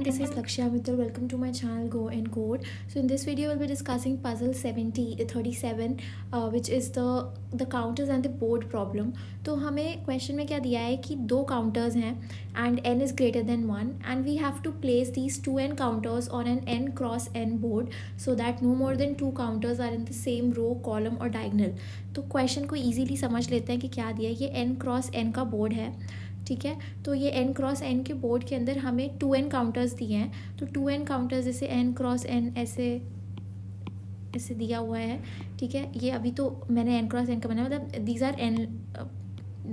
this is Lakshya Mittal. Welcome to my channel Go and Code. So in this video we'll be discussing puzzle 37 which is the counters and the board problem. तो हमें question में क्या दिया है कि दो counters हैं and n is greater than 1 and we have to place these 2n counters on an n cross n board so that no more than 2 counters are in the same row, column और diagonal. तो question को easily समझ लेते हैं कि क्या दिया है. ये n क्रॉस n का बोर्ड है, ठीक है. तो ये n क्रॉस n के बोर्ड के अंदर हमें 2n काउंटर्स दिए हैं. तो 2n काउंटर्स जैसे n क्रॉस n ऐसे ऐसे दिया हुआ है, ठीक है. ये अभी तो मैंने n क्रॉस n का बनाया, मतलब these are n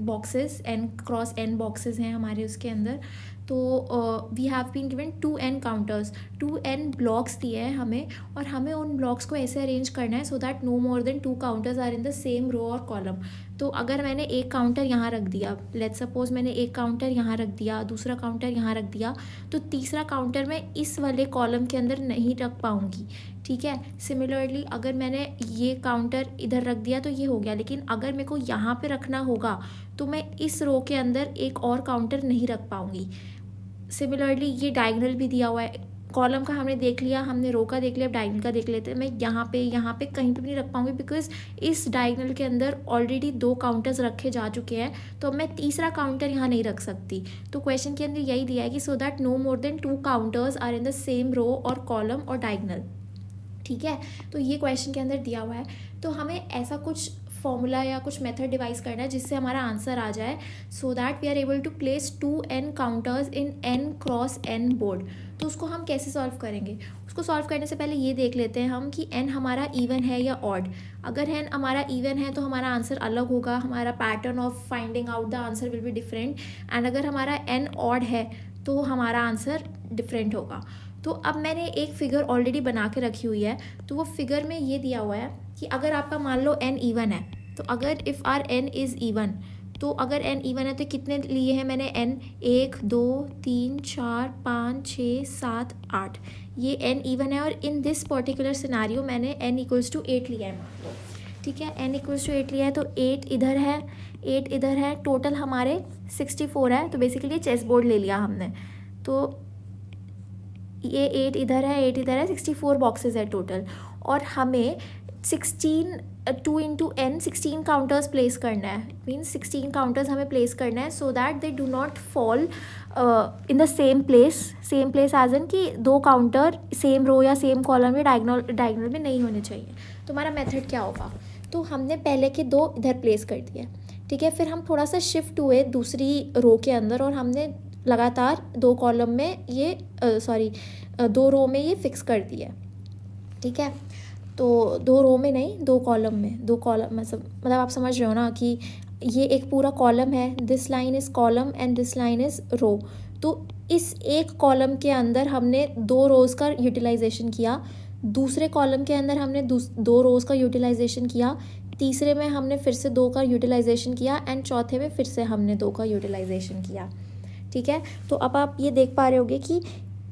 boxes, n cross n boxes हैं हमारे उसके अंदर. तो we have been given 2n counters, 2n blocks दिए हैं हमें और हमें उन ब्लॉक्स को ऐसे अरेंज करना है so that no more than 2 counters are in the same row और कॉलम. तो अगर मैंने एक काउंटर यहाँ रख दिया, लेट्स सपोज मैंने एक काउंटर यहाँ रख दिया, दूसरा काउंटर यहाँ रख दिया, तो तीसरा काउंटर मैं इस वाले कॉलम के अंदर नहीं रख पाऊँगी, ठीक है. सिमिलरली अगर मैंने ये काउंटर इधर रख दिया तो ये हो गया, लेकिन अगर मेरे को यहाँ पे रखना होगा तो मैं इस रो के अंदर एक और काउंटर नहीं रख पाऊँगी. सिमिलरली ये डायगोनल भी दिया हुआ है. कॉलम का हमने देख लिया, हमने रो का देख लिया, अब डायगोनल का देख लेते हैं. मैं यहाँ पे कहीं पे भी नहीं रख पाऊँगी बिकॉज इस डायगोनल के अंदर ऑलरेडी 2 काउंटर्स रखे जा चुके हैं, तो अब मैं तीसरा काउंटर यहाँ नहीं रख सकती. तो क्वेश्चन के अंदर यही दिया है कि so that no more than 2 counters are in the same row और कॉलम और डायगोनल, ठीक है. तो ये क्वेश्चन के अंदर दिया हुआ है. तो हमें ऐसा कुछ फॉर्मूला या कुछ मेथड डिवाइस करना है जिससे हमारा आंसर आ जाए so that we are able to place 2n counters in n cross n board. तो उसको हम कैसे सॉल्व करेंगे? उसको सॉल्व करने से पहले ये देख लेते हैं हम कि n हमारा इवन है या ऑड. अगर n हमारा इवन है तो हमारा आंसर अलग होगा, हमारा pattern of finding out the answer will be different. And अगर हमारा n ऑड है तो हमारा आंसर डिफरेंट होगा. तो अब मैंने एक फिगर ऑलरेडी बना के रखी हुई है. तो वो फिगर में ये दिया हुआ है कि अगर आपका मान लो n इवन है, तो अगर if our n is even, तो अगर n इवन है तो कितने लिए हैं मैंने n, 1 2 3 4 5 6 7 8, ये n इवन है. और इन दिस पर्टिकुलर सिनारियो मैंने n इक्वल्स टू 8 लिया है, ठीक है. n इक्वल्स टू 8 लिया है तो 8 इधर है, 8 इधर है, टोटल हमारे 64 है. तो बेसिकली चेस बोर्ड ले लिया हमने. तो ये 8 इधर है, 8 इधर है, 64 बॉक्सेस है टोटल. और हमें 2 इंटू n 16 काउंटर्स प्लेस करना है. मीन्स 16 काउंटर्स हमें प्लेस करना है so that they do not fall in the same place as in कि 2 काउंटर सेम रो या सेम कॉलम या डायगोनल में नहीं होने चाहिए. तो हमारा मेथड क्या होगा? तो हमने पहले के 2 इधर प्लेस कर दिए, ठीक है. फिर हम थोड़ा सा शिफ्ट हुए दूसरी रो के अंदर और हमने लगातार 2 कॉलम में ये 2 रो में ये फिक्स कर दिया, ठीक है. तो 2 रो में नहीं, 2 कॉलम में, 2 कॉलम मतलब आप समझ रहे हो ना कि ये एक पूरा कॉलम है, this line is column and this line is row. तो इस एक कॉलम के अंदर हमने 2 रोज़ का यूटिलाइजेशन किया, दूसरे कॉलम के अंदर हमने 2 रोज़ का यूटिलाइजेशन किया, तीसरे में हमने फिर से 2 का यूटिलाइजेशन किया एंड चौथे में फिर से हमने 2 का यूटिलाइजेशन किया, ठीक है. तो अब आप ये देख पा रहे होगे कि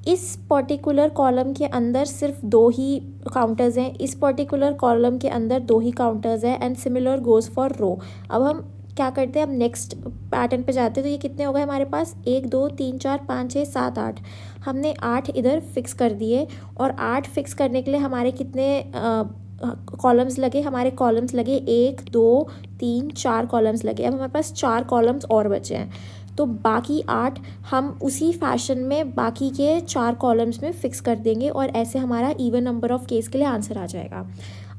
इस पर्टिकुलर कॉलम के अंदर सिर्फ 2 ही काउंटर्स हैं, इस पर्टिकुलर कॉलम के अंदर 2 ही काउंटर्स हैं एंड सिमिलर गोज़ फॉर रो. अब हम क्या करते हैं, अब नेक्स्ट पैटर्न पे जाते हैं. तो ये कितने हो गए हमारे पास? 1 2 3 4 5 6 7 8. हमने 8 इधर फिक्स कर दिए और 8 फिक्स करने के लिए हमारे कितने कॉलम्स लगे? हमारे कॉलम्स लगे 1 2 3 4 कॉलम्स लगे. अब हमारे पास 4 कॉलम्स और बचे हैं, तो बाकी 8 हम उसी फैशन में बाकी के 4 कॉलम्स में फिक्स कर देंगे और ऐसे हमारा इवन नंबर ऑफ केस के लिए आंसर आ जाएगा.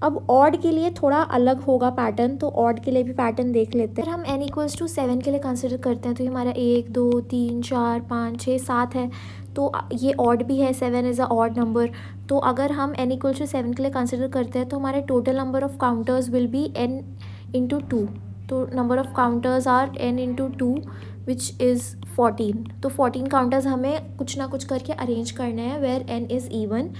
अब ऑड के लिए थोड़ा अलग होगा पैटर्न, तो ऑड के लिए भी पैटर्न देख लेते हैं. अगर हम n इक्वल्स टू 7 के लिए कंसिडर करते हैं तो ये हमारा 1 2 3 4 5 6 7 है. तो ये ऑड भी है, 7 इज़ अ ऑड नंबर. तो अगर हम n इक्वल्स टू 7 के लिए कंसिडर करते हैं तो हमारे total number of counters will be n into 2. तो number of counters are n into 2 which is 14. तो 14 काउंटर्स हमें कुछ ना कुछ करके अरेंज करने हैं where n is even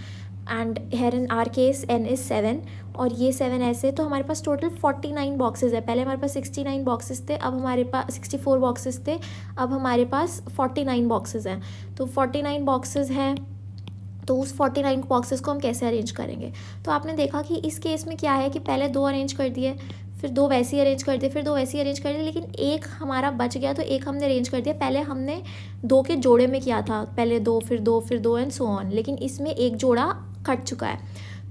and here in our case n is 7 और ये 7 ऐसे. तो हमारे पास टोटल 49 बॉक्सेस है. पहले हमारे पास 69 बॉक्सेस थे, अब हमारे पास 64 बॉक्सेस थे, अब हमारे पास 49 बॉक्सेस हैं. तो 49 बॉक्सेस हैं, तो उस 49 बॉक्सेस को हम कैसे अरेंज करेंगे? तो आपने देखा कि इस केस में क्या है कि पहले 2 अरेंज कर दिए, फिर 2 वैसे ही अरेंज कर दिए, फिर 2 वैसे ही अरेंज कर दिए, लेकिन एक हमारा बच गया तो एक हमने अरेंज कर दिया। पहले हमने 2 के जोड़े में किया था, पहले 2 फिर 2 फिर 2 एंड सो ऑन, लेकिन इसमें एक जोड़ा कट चुका है।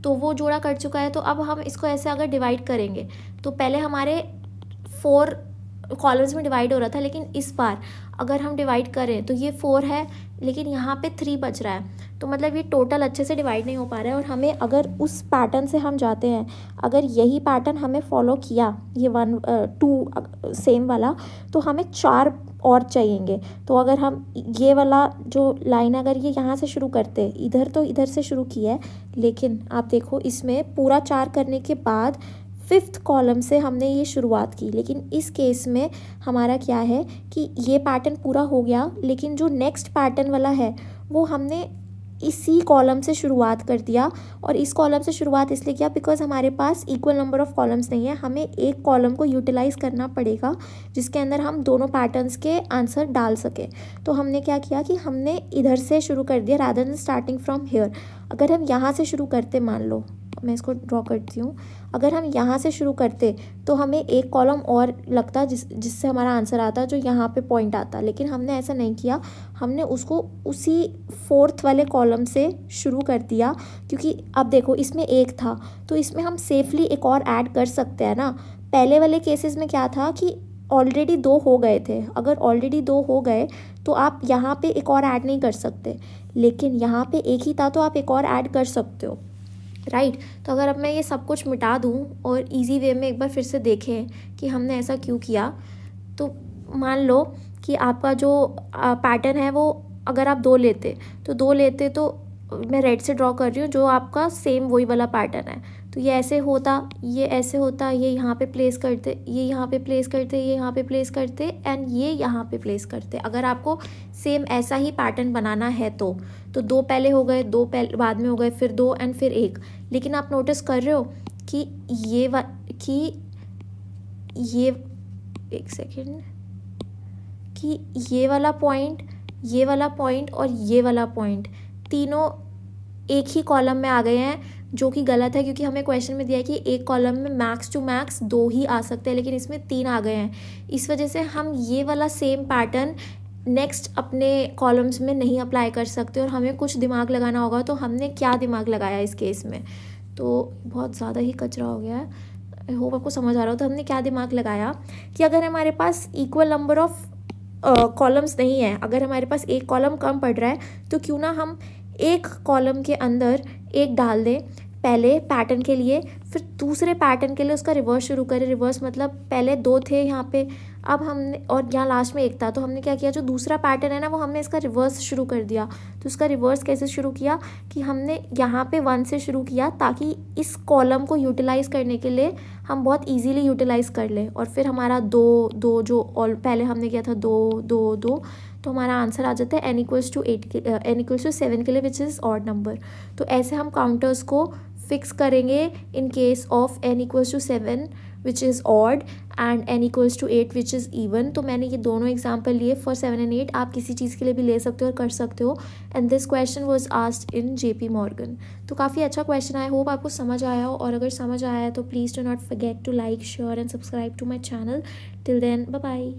तो वो जोड़ा कट चुका है, तो अब हम इसको ऐसे अगर डिवाइड करेंगे तो पहले हमारे 4 कॉलम्स में डिवाइड हो रहा था, लेकिन इस बार अगर हम डिवाइड करें तो ये 4 है, लेकिन यहाँ पे 3 बच रहा है। तो मतलब ये टोटल अच्छे से डिवाइड नहीं हो पा रहा है। और हमें अगर उस पैटर्न से हम जाते हैं, अगर यही पैटर्न हमें फॉलो किया, ये 1 2 सेम वाला, तो हमें 4 और चाहिएंगे। तो अगर हम ये वाला जो लाइन अगर ये यहाँ से शुरू करते, इधर तो इधर से शुरू किया है, लेकिन आप देखो इसमें पूरा 4 करने के बाद 5th कॉलम से हमने ये शुरुआत की। लेकिन इस केस में हमारा क्या है कि ये पैटर्न पूरा हो गया, लेकिन जो नेक्स्ट पैटर्न वाला है वो हमने इसी कॉलम से शुरुआत कर दिया। और इस कॉलम से शुरुआत इसलिए किया बिकॉज हमारे पास इक्वल नंबर ऑफ कॉलम्स नहीं है, हमें एक कॉलम को यूटिलाइज़ करना पड़ेगा जिसके अंदर हम दोनों पैटर्न्स के आंसर डाल सकें। तो हमने क्या किया कि हमने इधर से शुरू कर दिया rather than starting from here. अगर हम यहाँ से शुरू करते, मान लो मैं इसको ड्रॉ करती हूँ, अगर हम यहाँ से शुरू करते तो हमें एक कॉलम और लगता जिससे हमारा आंसर आता, जो यहाँ पे पॉइंट आता, लेकिन हमने ऐसा नहीं किया। हमने उसको उसी 4th वाले कॉलम से शुरू कर दिया, क्योंकि अब देखो इसमें एक था तो इसमें हम सेफली एक और ऐड कर सकते हैं ना। पहले वाले केसेस में क्या था कि ऑलरेडी 2 हो गए थे, अगर ऑलरेडी 2 हो गए तो आप यहाँ पे एक और ऐड नहीं कर सकते, लेकिन यहाँ पे एक ही था तो आप एक और ऐड कर सकते हो, राइट। तो अगर अब मैं ये सब कुछ मिटा दूँ और इजी वे में एक बार फिर से देखें कि हमने ऐसा क्यों किया, तो मान लो कि आपका जो पैटर्न है वो अगर आप 2 लेते तो 2 लेते, तो मैं रेड से ड्रॉ कर रही हूँ, जो आपका सेम वही वाला पैटर्न है, तो ये ऐसे होता, ये ऐसे होता, ये यहाँ पे प्लेस करते, ये यहाँ पे प्लेस करते, ये यहाँ पे प्लेस करते एंड ये यहाँ पे प्लेस करते। अगर आपको सेम ऐसा ही पैटर्न बनाना है तो 2 पहले हो गए, 2 पहले बाद में हो गए, फिर 2 एंड फिर 1। लेकिन आप नोटिस कर रहे हो कि ये एक सेकेंड, कि ये वाला पॉइंट, ये वाला पॉइंट और ये वाला पॉइंट तीनों एक ही कॉलम में आ गए हैं, जो कि गलत है, क्योंकि हमें क्वेश्चन में दिया है कि एक कॉलम में मैक्स टू मैक्स 2 ही आ सकते हैं, लेकिन इसमें 3 आ गए हैं। इस वजह से हम ये वाला सेम पैटर्न नेक्स्ट अपने कॉलम्स में नहीं अप्लाई कर सकते और हमें कुछ दिमाग लगाना होगा। तो हमने क्या दिमाग लगाया इस केस में, तो बहुत ज़्यादा ही कचरा हो गया है, आई होप आपको समझ आ रहा हो। तो हमने क्या दिमाग लगाया कि अगर हमारे पास इक्वल नंबर ऑफ कॉलम्स नहीं है, अगर हमारे पास एक कॉलम कम पड़ रहा है, तो क्यों ना हम एक कॉलम के अंदर एक डाल दें पहले पैटर्न के लिए, फिर दूसरे पैटर्न के लिए उसका रिवर्स शुरू करें। रिवर्स मतलब पहले 2 थे यहाँ पे, अब हमने, और यहाँ लास्ट में 1 था, तो हमने क्या किया, जो दूसरा पैटर्न है ना वो हमने इसका रिवर्स शुरू कर दिया। तो उसका रिवर्स कैसे शुरू किया कि हमने यहाँ पे 1 से शुरू किया, ताकि इस कॉलम को यूटिलाइज़ करने के लिए हम बहुत ईजीली यूटिलाइज़ कर लें। और फिर हमारा 2 2 जो ऑल पहले हमने किया था 2 2 2, तो हमारा आंसर आ जाता है n = 7 के लिए, विच इज़ ऑड नंबर। तो ऐसे हम काउंटर्स को फिक्स करेंगे in case of n = 7 which is odd and n = 8 which is even. तो मैंने ये दोनों एग्जाम्पल लिए फॉर 7 and 8, आप किसी चीज़ के लिए भी ले सकते हो और कर सकते हो। And this question was asked in JP Morgan। तो काफ़ी अच्छा क्वेश्चन है, होप आपको समझ आया हो, और अगर समझ आया है तो please do not forget to like, share and subscribe to my channel. Till then, bye bye.